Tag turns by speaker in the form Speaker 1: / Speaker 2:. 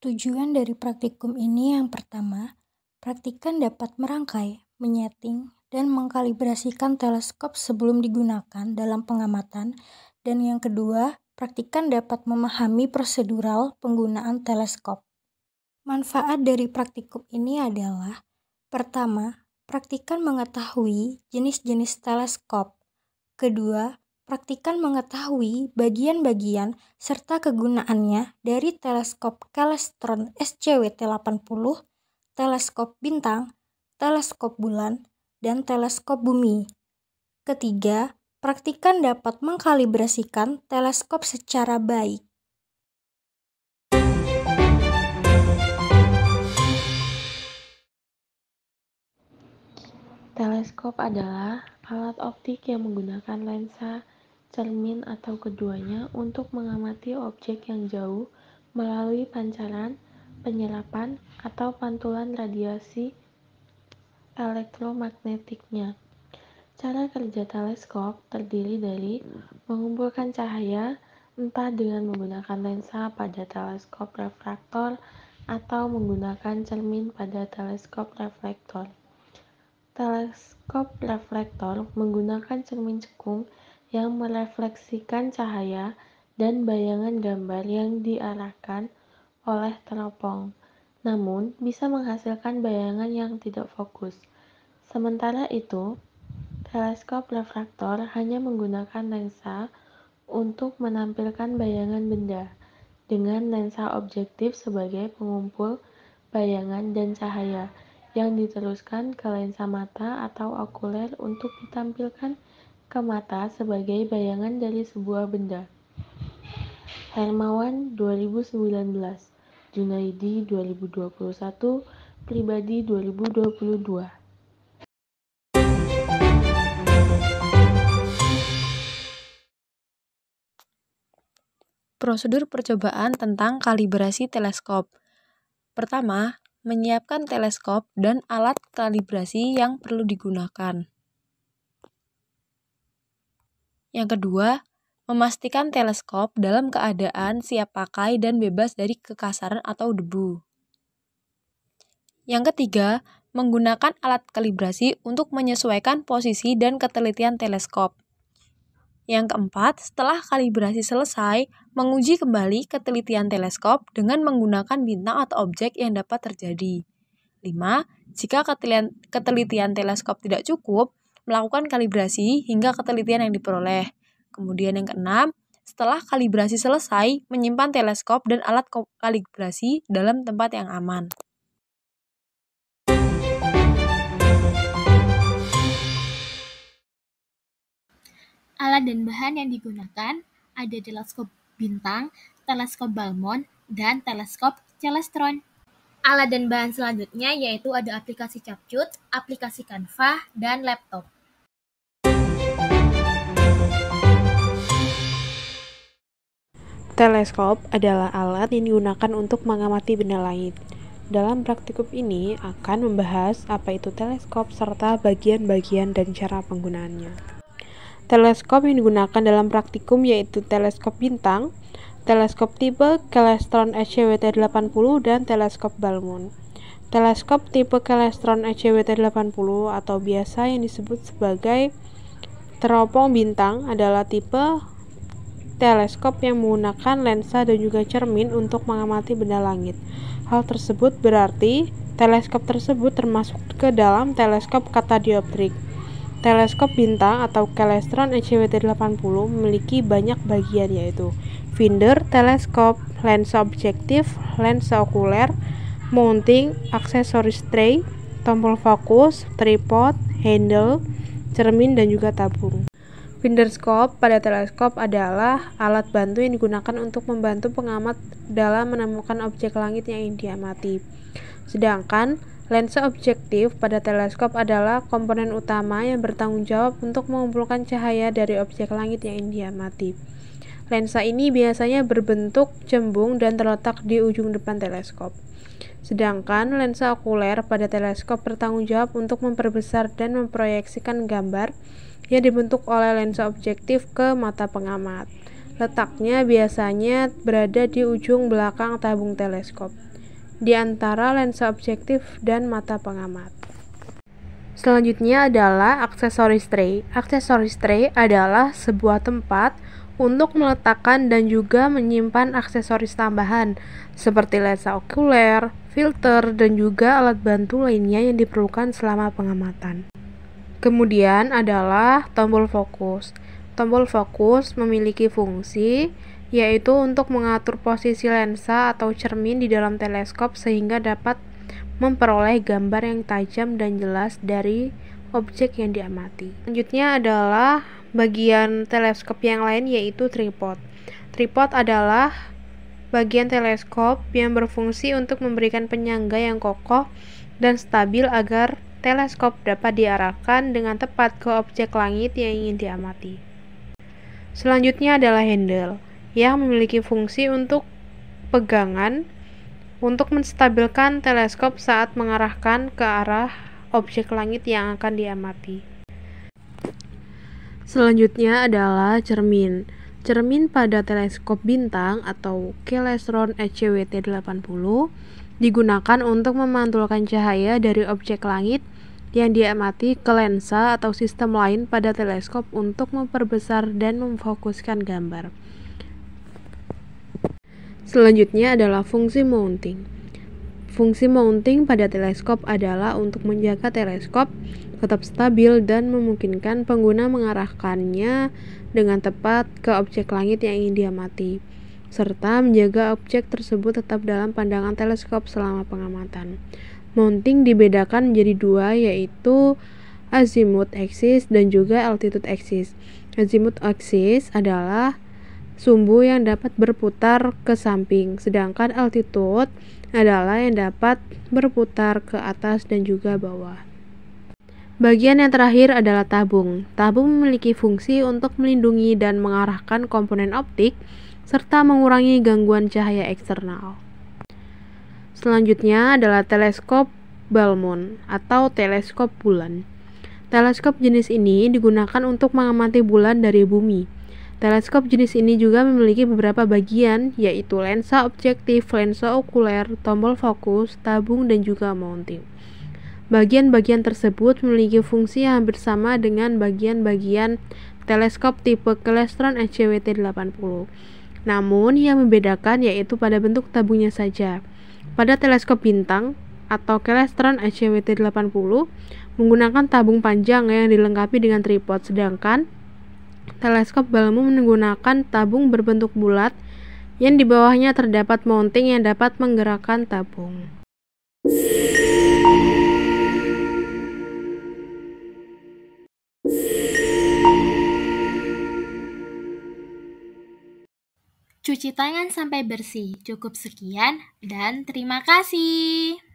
Speaker 1: Tujuan dari praktikum ini yang pertama, praktikan dapat merangkai, menyeting, dan mengkalibrasikan teleskop sebelum digunakan dalam pengamatan, dan yang kedua, praktikan dapat memahami prosedural penggunaan teleskop. Manfaat dari praktikum ini adalah, pertama, praktikan mengetahui jenis-jenis teleskop. Kedua, praktikan mengetahui bagian-bagian serta kegunaannya dari teleskop Celestron SCWT-80, teleskop bintang, teleskop bulan, dan teleskop bumi. Ketiga, praktikan dapat mengkalibrasikan teleskop secara baik.
Speaker 2: Teleskop adalah alat optik yang menggunakan lensa, cermin atau keduanya untuk mengamati objek yang jauh melalui pancaran, penyerapan, atau pantulan radiasi elektromagnetiknya. Cara kerja teleskop terdiri dari mengumpulkan cahaya, entah dengan menggunakan lensa pada teleskop refraktor atau menggunakan cermin pada teleskop reflektor. Teleskop reflektor menggunakan cermin cekung yang merefleksikan cahaya dan bayangan gambar yang diarahkan oleh teropong, namun bisa menghasilkan bayangan yang tidak fokus. Sementara itu, teleskop refraktor hanya menggunakan lensa untuk menampilkan bayangan benda, dengan lensa objektif sebagai pengumpul bayangan dan cahaya, yang diteruskan ke lensa mata atau okuler untuk ditampilkan ke mata sebagai bayangan dari sebuah benda. Hermawan 2019, Junaidi 2021, Pribadi 2022.
Speaker 3: Prosedur percobaan tentang kalibrasi teleskop. Pertama, menyiapkan teleskop dan alat kalibrasi yang perlu digunakan. Yang kedua, memastikan teleskop dalam keadaan siap pakai dan bebas dari kekasaran atau debu. Yang ketiga, menggunakan alat kalibrasi untuk menyesuaikan posisi dan ketelitian teleskop. Yang keempat, setelah kalibrasi selesai, menguji kembali ketelitian teleskop dengan menggunakan bintang atau objek yang dapat terjadi. 5. Jika ketelitian teleskop tidak cukup, melakukan kalibrasi hingga ketelitian yang diperoleh. Kemudian yang keenam, setelah kalibrasi selesai, menyimpan teleskop dan alat kalibrasi dalam tempat yang aman.
Speaker 4: Alat dan bahan yang digunakan ada teleskop bintang, teleskop Balmond, dan teleskop Celestron. Alat dan bahan selanjutnya yaitu ada aplikasi Capcut, aplikasi Canva, dan laptop.
Speaker 5: Teleskop adalah alat yang digunakan untuk mengamati benda langit. Dalam praktikum ini akan membahas apa itu teleskop serta bagian-bagian dan cara penggunaannya. Teleskop yang digunakan dalam praktikum yaitu teleskop bintang, teleskop tipe Celestron SCWT-80 dan teleskop Balmond. Teleskop tipe Celestron SCWT-80 atau biasa yang disebut sebagai teropong bintang adalah tipe teleskop yang menggunakan lensa dan juga cermin untuk mengamati benda langit. Hal tersebut berarti teleskop tersebut termasuk ke dalam teleskop katadioptrik. Teleskop bintang atau Celestron SCWT-80 memiliki banyak bagian yaitu finder, teleskop, lensa objektif, lensa okuler, mounting, aksesoris tray, tombol fokus, tripod, handle, cermin, dan juga tabung. Finder scope pada teleskop adalah alat bantu yang digunakan untuk membantu pengamat dalam menemukan objek langit yang ingin diamati. Sedangkan lensa objektif pada teleskop adalah komponen utama yang bertanggung jawab untuk mengumpulkan cahaya dari objek langit yang ingin diamati. Lensa ini biasanya berbentuk cembung dan terletak di ujung depan teleskop. Sedangkan lensa okuler pada teleskop bertanggung jawab untuk memperbesar dan memproyeksikan gambar yang dibentuk oleh lensa objektif ke mata pengamat. Letaknya biasanya berada di ujung belakang tabung teleskop. di antara lensa objektif dan mata pengamat. Selanjutnya adalah aksesoris tray. Aksesoris tray adalah sebuah tempat untuk meletakkan dan juga menyimpan aksesoris tambahan seperti lensa okuler, filter, dan juga alat bantu lainnya yang diperlukan selama pengamatan. Kemudian adalah tombol fokus. Tombol fokus memiliki fungsi yaitu untuk mengatur posisi lensa atau cermin di dalam teleskop sehingga dapat memperoleh gambar yang tajam dan jelas dari objek yang diamati. Selanjutnya adalah bagian teleskop yang lain yaitu tripod. Tripod adalah bagian teleskop yang berfungsi untuk memberikan penyangga yang kokoh dan stabil agar teleskop dapat diarahkan dengan tepat ke objek langit yang ingin diamati. Selanjutnya adalah handle yang memiliki fungsi untuk pegangan untuk menstabilkan teleskop saat mengarahkan ke arah objek langit yang akan diamati. Selanjutnya adalah cermin. Cermin pada teleskop bintang atau Celestron ECWT 80 digunakan untuk memantulkan cahaya dari objek langit yang diamati ke lensa atau sistem lain pada teleskop untuk memperbesar dan memfokuskan gambar. Selanjutnya adalah fungsi mounting. Fungsi mounting pada teleskop adalah untuk menjaga teleskop tetap stabil dan memungkinkan pengguna mengarahkannya dengan tepat ke objek langit yang ingin diamati, serta menjaga objek tersebut tetap dalam pandangan teleskop selama pengamatan. Mounting dibedakan menjadi dua, yaitu azimuth axis dan juga altitude axis. Azimuth axis adalah sumbu yang dapat berputar ke samping, sedangkan altitude adalah yang dapat berputar ke atas dan juga bawah. Bagian yang terakhir adalah tabung. Tabung memiliki fungsi untuk melindungi dan mengarahkan komponen optik serta mengurangi gangguan cahaya eksternal. Selanjutnya adalah teleskop Balmond atau teleskop bulan. Teleskop jenis ini digunakan untuk mengamati bulan dari bumi. Teleskop jenis ini juga memiliki beberapa bagian, yaitu lensa objektif, lensa okuler, tombol fokus, tabung, dan juga mounting. Bagian-bagian tersebut memiliki fungsi yang hampir sama dengan bagian-bagian teleskop tipe Celestron ECWT 80. Namun, yang membedakan yaitu pada bentuk tabungnya saja. Pada teleskop bintang atau Celestron ECWT 80 menggunakan tabung panjang yang dilengkapi dengan tripod, sedangkan teleskop Balmond menggunakan tabung berbentuk bulat yang di bawahnya terdapat mounting yang dapat menggerakkan tabung.
Speaker 4: Cuci tangan sampai bersih. Cukup sekian dan terima kasih.